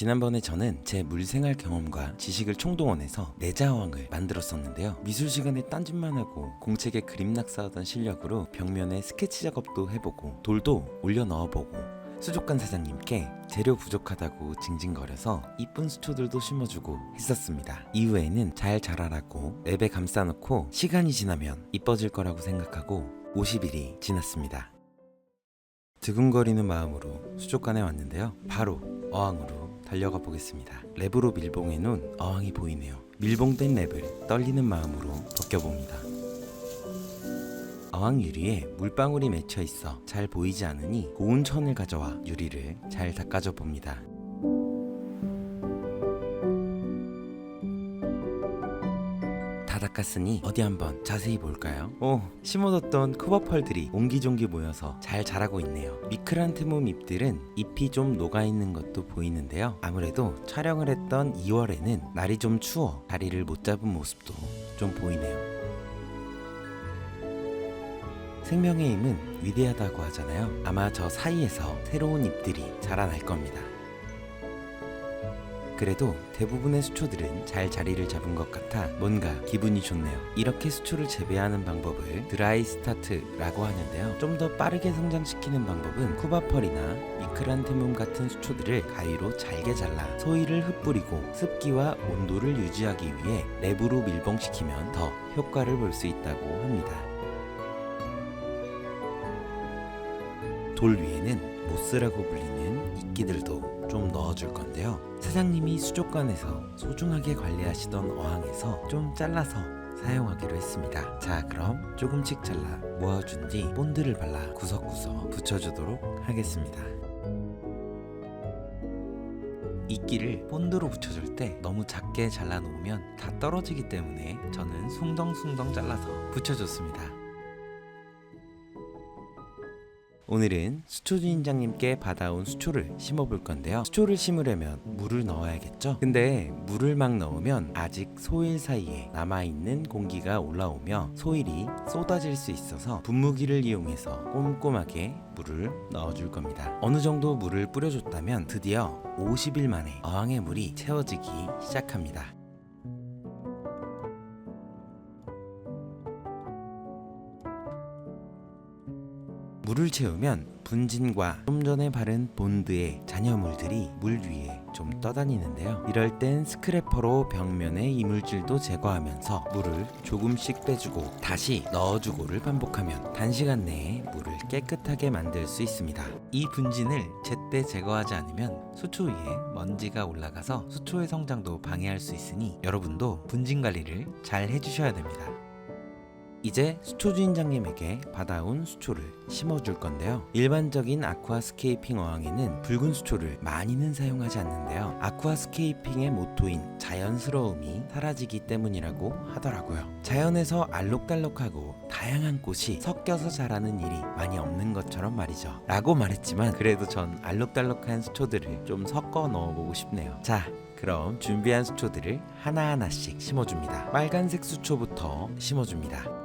지난번에 저는 제 물생활 경험과 지식을 총동원해서 내자어항을 만들었었는데요. 미술 시간에 딴짓만 하고 공책에 그림 낙서하던 실력으로 벽면에 스케치 작업도 해보고 돌도 올려 넣어보고 수족관 사장님께 재료 부족하다고 징징거려서 이쁜 수초들도 심어주고 했었습니다. 이후에는 잘 자라라고 랩에 감싸놓고 시간이 지나면 이뻐질 거라고 생각하고 50일이 지났습니다. 두근거리는 마음으로 수족관에 왔는데요. 바로 어항으로 달려가 보겠습니다. 랩으로 밀봉해 놓은 어항이 보이네요. 밀봉된 랩을 떨리는 마음으로 벗겨봅니다. 어항 유리에 물방울이 맺혀 있어 잘 보이지 않으니 고운 천을 가져와 유리를 잘 닦아줘 봅니다. 다 닦았으니 어디 한번 자세히 볼까요? 심어뒀던 쿠버펄들이 옹기종기 모여서 잘 자라고 있네요. 미크란테몸 잎들은 잎이 좀 녹아있는 것도 보이는데요. 아무래도 촬영을 했던 2월에는 날이 좀 추워 자리를 못 잡은 모습도 좀 보이네요. 생명의 힘은 위대하다고 하잖아요. 아마 저 사이에서 새로운 잎들이 자라날 겁니다. 그래도 대부분의 수초들은 잘 자리를 잡은 것 같아 뭔가 기분이 좋네요. 이렇게 수초를 재배하는 방법을 드라이 스타트라고 하는데요. 좀 더 빠르게 성장시키는 방법은 쿠바펄이나 미크란테몸 같은 수초들을 가위로 잘게 잘라 소위를 흩뿌리고 습기와 온도를 유지하기 위해 랩으로 밀봉시키면 더 효과를 볼 수 있다고 합니다. 돌 위에는 모스라고 불리는 이끼들도 좀 넣어줄 건데요. 사장님이 수족관에서 소중하게 관리하시던 어항에서 좀 잘라서 사용하기로 했습니다. 자, 그럼 조금씩 잘라 모아준 뒤 본드를 발라 구석구석 붙여주도록 하겠습니다. 이끼를 본드로 붙여줄 때 너무 작게 잘라놓으면 다 떨어지기 때문에 저는 숭덩숭덩 잘라서 붙여줬습니다. 오늘은 수초 주인장님께 받아온 수초를 심어볼 건데요. 수초를 심으려면 물을 넣어야겠죠? 근데 물을 막 넣으면 아직 소일 사이에 남아있는 공기가 올라오며 소일이 쏟아질 수 있어서 분무기를 이용해서 꼼꼼하게 물을 넣어줄 겁니다. 어느 정도 물을 뿌려줬다면 드디어 50일 만에 어항의 물이 채워지기 시작합니다. 물을 채우면 분진과 좀 전에 바른 본드의 잔여물들이 물 위에 좀 떠다니는데요. 이럴 땐 스크래퍼로 벽면의 이물질도 제거하면서 물을 조금씩 빼주고 다시 넣어주고를 반복하면 단시간 내에 물을 깨끗하게 만들 수 있습니다. 이 분진을 제때 제거하지 않으면 수초 위에 먼지가 올라가서 수초의 성장도 방해할 수 있으니 여러분도 분진 관리를 잘 해주셔야 됩니다. 이제 수초 주인장님에게 받아온 수초를 심어줄 건데요. 일반적인 아쿠아스케이핑 어항에는 붉은 수초를 많이는 사용하지 않는데요. 아쿠아스케이핑의 모토인 자연스러움이 사라지기 때문이라고 하더라고요. 자연에서 알록달록하고 다양한 꽃이 섞여서 자라는 일이 많이 없는 것처럼 말이죠. 라고 말했지만 그래도 전 알록달록한 수초들을 좀 섞어 넣어보고 싶네요. 자, 그럼 준비한 수초들을 하나하나씩 심어줍니다. 빨간색 수초부터 심어줍니다.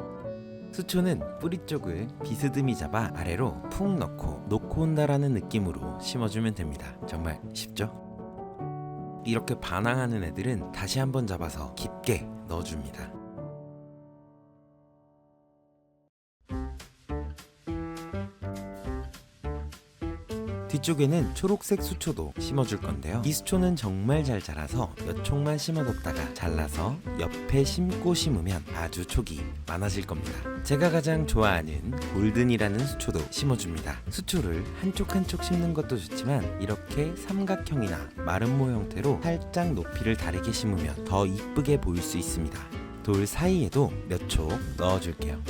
수초는 뿌리 쪽을 비스듬히 잡아 아래로 푹 놓고 온다라는 느낌으로 심어주면 됩니다. 정말 쉽죠? 이렇게 반항하는 애들은 다시 한번 잡아서 깊게 넣어줍니다. 뒤쪽에는 초록색 수초도 심어줄 건데요. 이 수초는 정말 잘 자라서 몇 촉만 심어뒀다가 잘라서 옆에 심고 심으면 아주 촉이 많아질 겁니다. 제가 가장 좋아하는 골든이라는 수초도 심어줍니다. 수초를 한 촉 한 촉 심는 것도 좋지만 이렇게 삼각형이나 마름모 형태로 살짝 높이를 다르게 심으면 더 이쁘게 보일 수 있습니다. 돌 사이에도 몇 촉 넣어줄게요.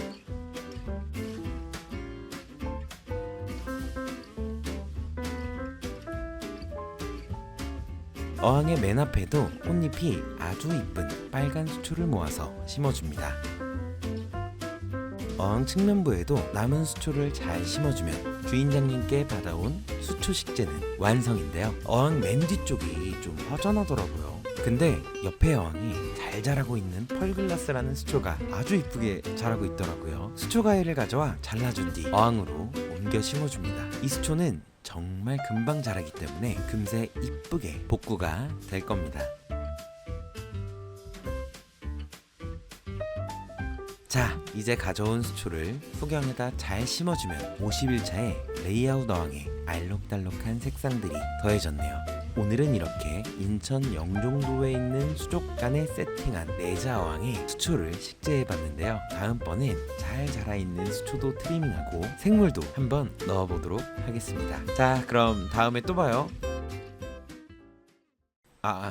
어항의 맨 앞에도 꽃잎이 아주 이쁜 빨간 수초를 모아서 심어줍니다. 어항 측면부에도 남은 수초를 잘 심어주면 주인장님께 받아온 수초 식재는 완성인데요. 어항 맨 뒤쪽이 좀 허전하더라고요. 근데 옆에 어항이 잘 자라고 있는 펄글라스라는 수초가 아주 이쁘게 자라고 있더라고요. 수초 가위를 가져와 잘라준 뒤 어항으로 옮겨 심어줍니다. 이 수초는 정말 금방 자라기 때문에 금세 이쁘게 복구가 될 겁니다. 자, 이제 가져온 수초를 소경에다 잘 심어주면 50일차에 레이아웃 어항에 알록달록한 색상들이 더해졌네요. 오늘은 이렇게 인천 영종도에 있는 수족관에 세팅한 내자 어항에 수초를 식재해봤는데요. 다음번엔 잘 자라있는 수초도 트리밍하고 생물도 한번 넣어보도록 하겠습니다. 자, 그럼 다음에 또 봐요.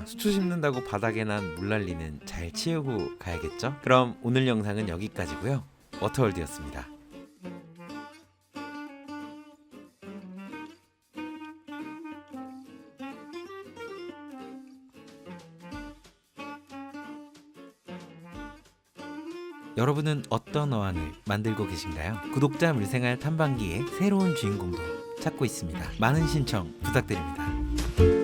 수초 심는다고 바닥에 난 물난리는 잘 치우고 가야겠죠? 그럼 오늘 영상은 여기까지고요. 워터월드였습니다. 여러분은 어떤 어항을 만들고 계신가요? 구독자 물생활 탐방기의 새로운 주인공도 찾고 있습니다. 많은 신청 부탁드립니다.